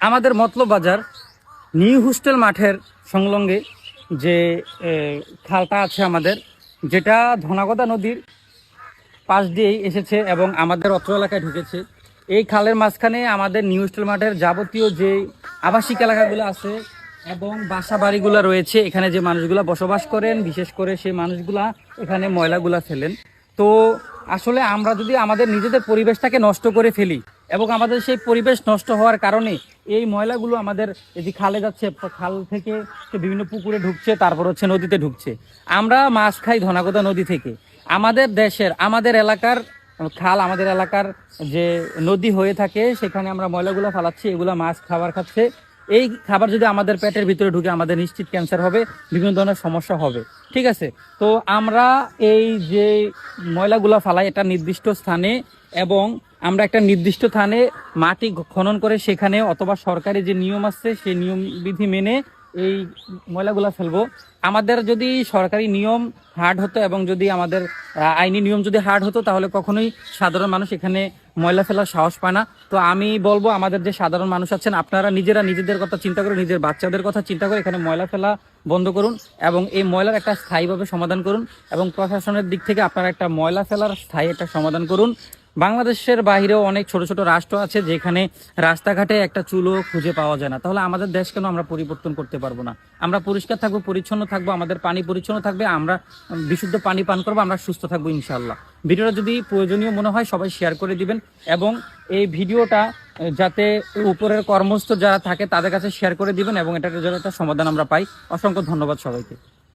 আমাদের মতলব বাজার new hostel মাঠের সংলগ্নে যে খালটা আছে আমাদের, যেটা ধনাগদা নদীর পাশ দিয়েই এসেছে এবং আমাদের অত্র এলাকায় ঢুকেছে। এই খালের মাঝখানে আমাদের নিউ হোস্টেল মাঠের যাবতীয় যে আবাসিক এলাকাগুলো আছে এবং বাসা বাড়িগুলো রয়েছে, এখানে যে মানুষগুলা বসবাস করেন, বিশেষ করে সেই মানুষগুলা এখানে ময়লাগুলা ফেলেন। তো আসলে আমরা যদি আমাদের নিজেদের পরিবেশটাকে নষ্ট করে ফেলি এবং আমাদের সেই পরিবেশ নষ্ট হওয়ার কারণে এই ময়লাগুলো আমাদের এই যে খালে যাচ্ছে, খাল থেকে বিভিন্ন পুকুরে ঢুকছে, তারপর হচ্ছে নদীতে ঢুকছে। আমরা মাছ খাই ধনাগদা নদী থেকে। আমাদের দেশের, আমাদের এলাকার খাল, আমাদের এলাকার যে নদী হয়ে থাকে, সেখানে আমরা ময়লাগুলো ফালাচ্ছি, এগুলো মাছ খাবার খাচ্ছে। এই খাবার যদি আমাদের পেটের ভিতরে ঢুকে, আমাদের নিশ্চিত ক্যান্সার হবে, বিভিন্ন ধরনের সমস্যা হবে। ঠিক আছে, তো আমরা এই যে ময়লাগুলো ফালাই এটা নির্দিষ্ট স্থানে, এবং আমরা একটা নির্দিষ্ট স্থানে মাটি খনন করে সেখানে, অথবা সরকারি যে নিয়ম আছে সেই নিয়ম বিধি মেনে এই ময়লাগুলো ফেলবো। আমাদের যদি সরকারি নিয়ম হার্ড হতো এবং যদি আমাদের আইনি নিয়ম যদি হার্ড হতো, তাহলে কখনোই সাধারণ মানুষ এখানে ময়লা ফেলার সাহস পায় না। তো আমি বলবো, আমাদের যে সাধারণ মানুষ আছেন, আপনারা নিজেরা নিজেদের কথা চিন্তা করে, নিজের বাচ্চাদের কথা চিন্তা করে এখানে ময়লা ফেলা বন্ধ করুন এবং এই ময়লার একটা স্থায়ীভাবে সমাধান করুন। এবং প্রশাসনের দিক থেকে আপনারা একটা ময়লা ফেলার স্থায়ী একটা সমাধান করুন। বাংলাদেশের বাইরেও অনেক ছোট ছোট রাষ্ট্র আছে যেখানে রাস্তাঘাটে একটা চুলো খুঁজে পাওয়া যায় না। তাহলে আমাদের দেশ কেন আমরা পরিবর্তন করতে পারবো না? আমরা পরিষ্কার থাকবো, পরিচ্ছন্ন থাকবো, আমাদের পানি পরিচ্ছন্ন থাকবে, আমরা বিশুদ্ধ পানি পান করবো, আমরা সুস্থ থাকবো ইনশাআল্লাহ। ভিডিওটা যদি প্রয়োজনীয় মনে হয় সবাই শেয়ার করে দিবেন এবং এই ভিডিওটা যাতে উপরের কর্মস্থ যারা থাকে তাদের কাছে শেয়ার করে দিবেন এবং এটার জন্য একটা সমাধান আমরা পাই। অসংখ্য ধন্যবাদ সবাইকে।